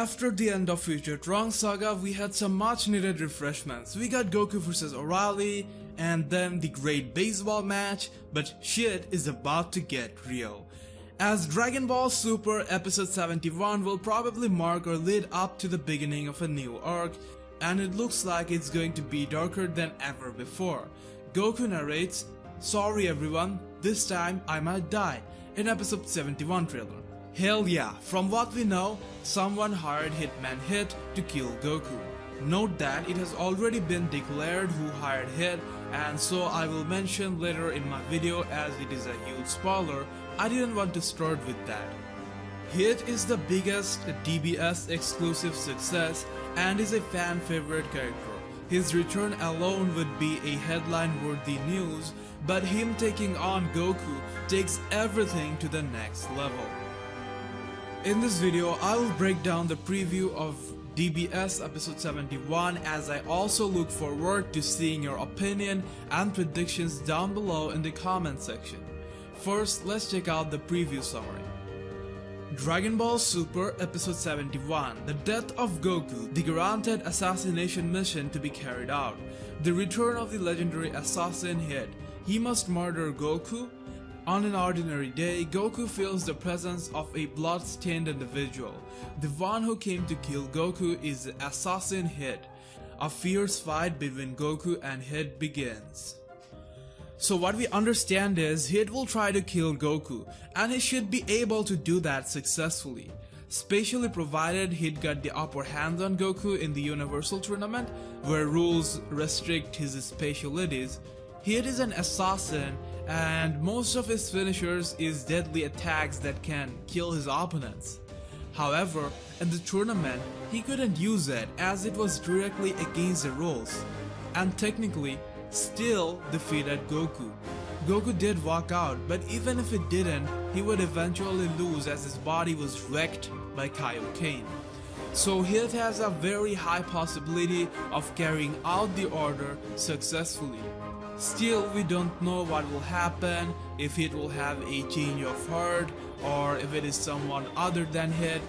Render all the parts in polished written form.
After the end of Future Trunks saga, we had some much needed refreshments. We got Goku vs Orally, and then the great baseball match, but shit is about to get real. As Dragon Ball Super episode 71 will probably mark or lead up to the beginning of a new arc, and it looks like it's going to be darker than ever before. Goku narrates, "Sorry everyone, this time I might die," in episode 71 trailer. Hell yeah, from what we know, someone hired Hitman Hit to kill Goku. Note that it has already been declared who hired Hit, and so I will mention later in my video as it is a huge spoiler. I didn't want to start with that. Hit is the biggest DBS exclusive success and is a fan favorite character. His return alone would be a headline worthy news, but him taking on Goku takes everything to the next level. In this video, I will break down the preview of DBS episode 71 as I also look forward to seeing your opinion and predictions down below in the comment section. First, let's check out the preview summary. Dragon Ball Super episode 71, the death of Goku, the granted assassination mission to be carried out, the return of the legendary assassin Hit. He must murder Goku. On an ordinary day, Goku feels the presence of a blood-stained individual. The one who came to kill Goku is the assassin Hit. A fierce fight between Goku and Hit begins. So what we understand is Hit will try to kill Goku, and he should be able to do that successfully, especially provided Hit got the upper hand on Goku in the Universal Tournament, where rules restrict his specialties. Hit is an assassin, and most of his finishers is deadly attacks that can kill his opponents. However, in the tournament, he couldn't use it as it was directly against the rules, and technically still defeated Goku. Goku did walk out, but even if it didn't, he would eventually lose as his body was wrecked by Kaio-Ken. So Hit has a very high possibility of carrying out the order successfully. Still, we don't know what will happen, if Hit will have a change of heart or if it is someone other than Hit.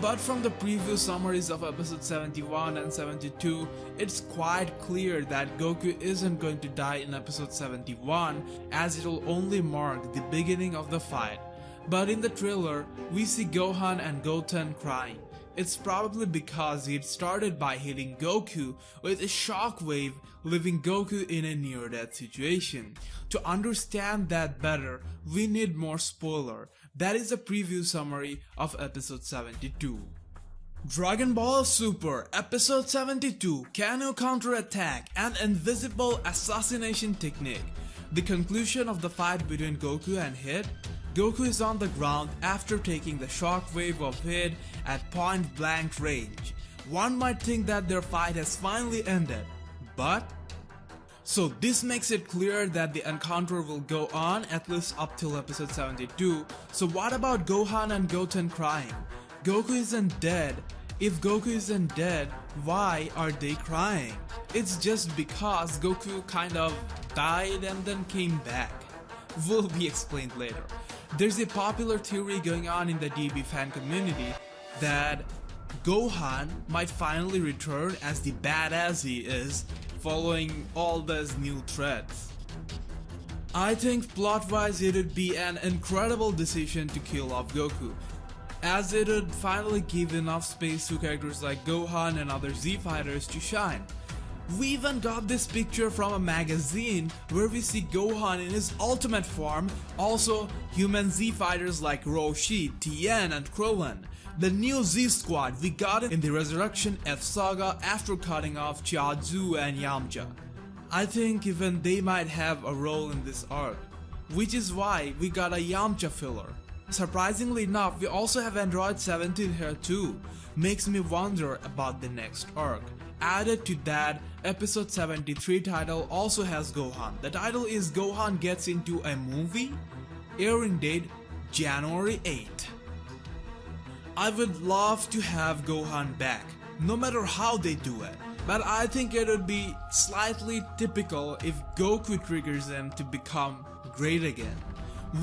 But from the preview summaries of episode 71 and 72, it's quite clear that Goku isn't going to die in episode 71 as it will only mark the beginning of the fight. But in the trailer, we see Gohan and Goten crying. It's probably because Hit started by hitting Goku with a shockwave, leaving Goku in a near-death situation. To understand that better, we need more spoiler. That is a preview summary of episode 72. Dragon Ball Super episode 72, Can You Counterattack an Invisible Assassination Technique? The conclusion of the fight between Goku and Hit. Goku is on the ground after taking the shockwave of Hit at point blank range. One might think that their fight has finally ended, but... So this makes it clear that the encounter will go on at least up till episode 72. So what about Gohan and Goten crying? Goku isn't dead. If Goku isn't dead, why are they crying? It's just because Goku kind of died and then came back. Will be explained later. There's a popular theory going on in the DB fan community that Gohan might finally return as the badass he is following all those new threats. I think plot-wise it would be an incredible decision to kill off Goku, as it would finally give enough space to characters like Gohan and other Z fighters to shine. We even got this picture from a magazine where we see Gohan in his ultimate form, also human Z fighters like Roshi, Tien and Krillin. The new Z squad we got it in the Resurrection F saga after cutting off Chiaotzu and Yamcha. I think even they might have a role in this arc, which is why we got a Yamcha filler. Surprisingly enough, we also have Android 17 here too. Makes me wonder about the next arc. Added to that, episode 73 title also has Gohan. The title is Gohan Gets Into a Movie. Airing date January 8th. I would love to have Gohan back, no matter how they do it. But I think it would be slightly typical if Goku triggers him to become great again.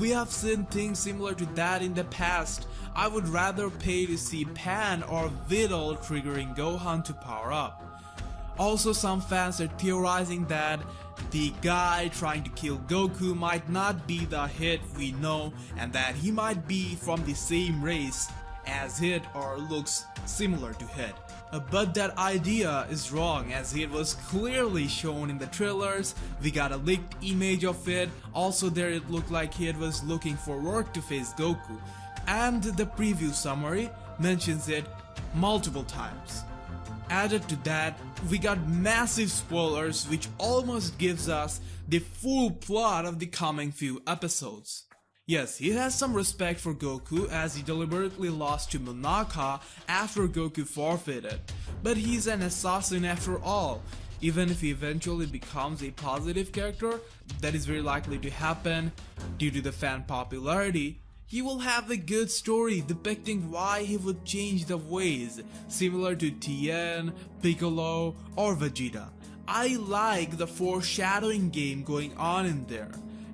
We have seen things similar to that in the past. I would rather pay to see Pan or Videl triggering Gohan to power up. Also, some fans are theorizing that the guy trying to kill Goku might not be the Hit we know, and that he might be from the same race as Hit or looks similar to Hit. But that idea is wrong, as Hit was clearly shown in the trailers. We got a leaked image of it. Also there it looked like Hit was looking for work to face Goku, and the preview summary mentions it multiple times. Added to that, we got massive spoilers which almost gives us the full plot of the coming few episodes. Yes, he has some respect for Goku as he deliberately lost to Monaka after Goku forfeited, but he's an assassin after all. Even if he eventually becomes a positive character, that is very likely to happen due to the fan popularity, he will have a good story depicting why he would change the ways, similar to Tien, Piccolo, or Vegeta. I like the foreshadowing game going on in there.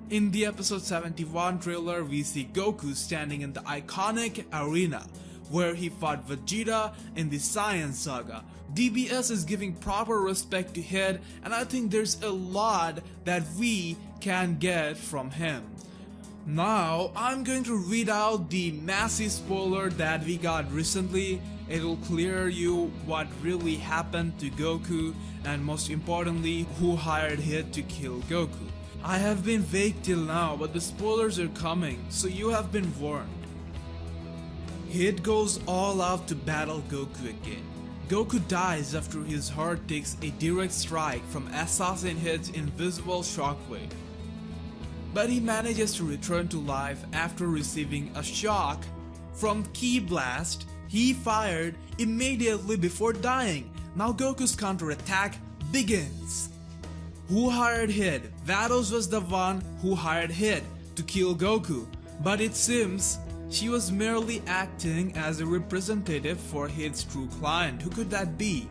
In the episode 71 trailer, we see Goku standing in the iconic arena where he fought Vegeta in the Saiyan saga. DBS is giving proper respect to Hit, and I think there's a lot that we can get from him. Now, I'm going to read out the massive spoiler that we got recently. It will clear you what really happened to Goku, and most importantly, who hired Hit to kill Goku. I have been vague till now, but the spoilers are coming, so you have been warned. Hit goes all out to battle Goku again. Goku dies after his heart takes a direct strike from Assassin Hit's invisible Shockwave. But he manages to return to life after receiving a shock from Ki Blast he fired immediately before dying. Now Goku's counterattack begins. Who hired Hit? Vados was the one who hired Hit to kill Goku, but it seems she was merely acting as a representative for Hit's true client. Who could that be?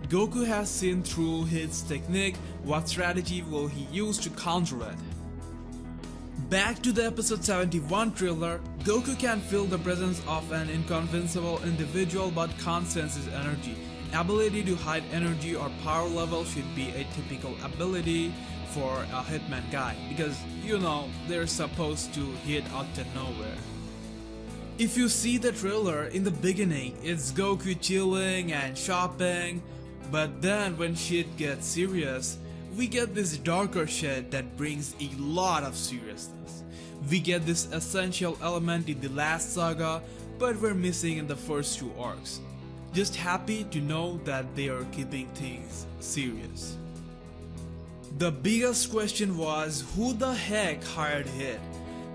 Goku has seen through Hit's technique. What strategy will he use to counter it? Back to the episode 71 trailer, Goku can feel the presence of an inconvincible individual but can't sense his energy. Ability to hide energy or power level should be a typical ability for a Hitman guy, because you know they're supposed to hit out of nowhere. If you see the trailer, in the beginning it's Goku chilling and shopping, but then when shit gets serious, we get this darker shit that brings a lot of seriousness. We get this essential element in the last saga, but we're missing in the first two arcs. Just happy to know that they are keeping things serious. The biggest question was, who the heck hired Hit?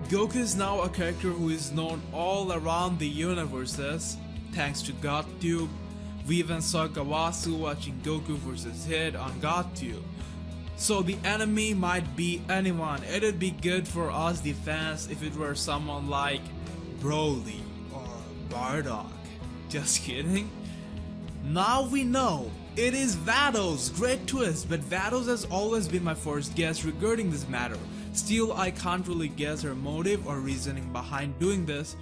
Goku is now a character who is known all around the universes thanks to GodTube. We even saw Kawasu watching Goku vs Hit on GodTube. So the enemy might be anyone. It'd be good for us the fans if it were someone like Broly or Bardock. Just kidding. Now we know. It is Vados. Great twist, but Vados has always been my first guess regarding this matter. Still, I can't really guess her motive or reasoning behind doing this.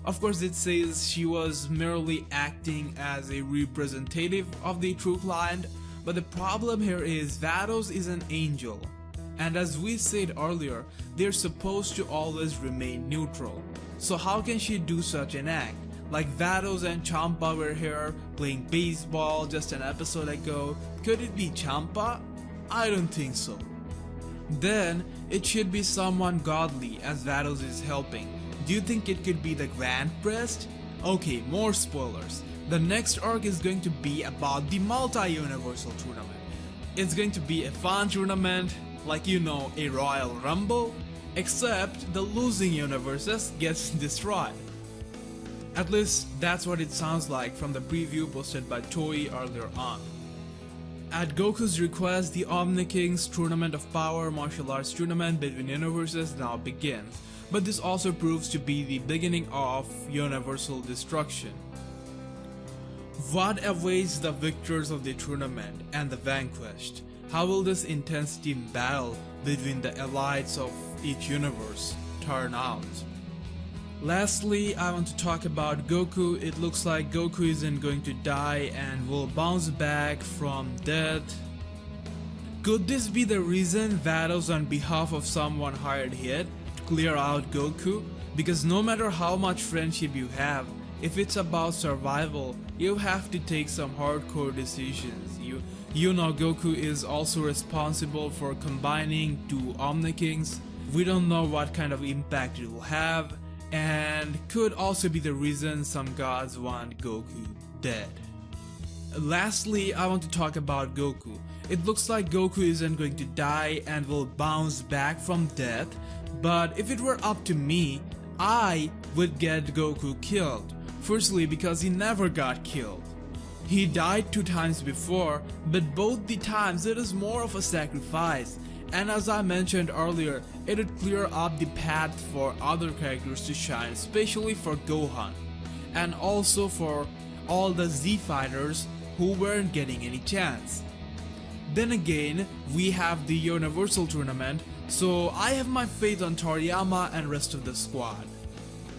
Of course, it says she was merely acting as a representative of the true client, but the problem here is Vados is an angel, and as we said earlier, they're supposed to always remain neutral. So how can she do such an act? Like Vados and Champa were here playing baseball just an episode ago. Could it be Champa? I don't think so. Then it should be someone godly, as Vados is helping. Do you think it could be the Grand Priest? Okay, more spoilers. The next arc is going to be about the multi-universal tournament. It's going to be a fun tournament, like you know, a Royal Rumble, except the losing universes gets destroyed. At least that's what it sounds like from the preview posted by Toei earlier on. At Goku's request, the Omni Kings Tournament of Power martial arts tournament between universes now begins, but this also proves to be the beginning of universal destruction. What awaits the victors of the tournament and the vanquished? How will this intense team battle between the elites of each universe turn out. Lastly, I want to talk about Goku. It looks like Goku isn't going to die and will bounce back from death. Could this be the reason Vados on behalf of someone hired Hit to clear out Goku? Because no matter how much friendship you have, if it's about survival, you have to take some hardcore decisions. You know Goku is also responsible for combining two Omni-Kings. We don't know what kind of impact it will have, and could also be the reason some gods want Goku dead. Lastly, I want to talk about Goku. It looks like Goku isn't going to die and will bounce back from death, but if it were up to me, I would get Goku killed. Firstly, because he never got killed. He died 2 times before, but both the times it is more of a sacrifice, and as I mentioned earlier, it would clear up the path for other characters to shine, especially for Gohan, and also for all the Z fighters who weren't getting any chance. Then again, we have the Universal Tournament, so I have my faith on Toriyama and rest of the squad.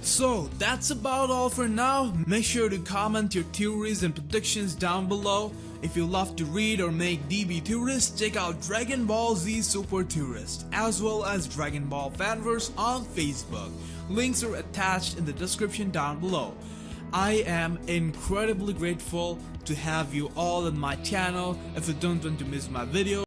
So that's about all for now. Make sure to comment your theories and predictions down below. If you love to read or make DB theories, check out Dragon Ball Z Super Theorist as well as Dragon Ball Fanverse on Facebook. Links are attached in the description down below. I am incredibly grateful to have you all on my channel. If you don't want to miss my video,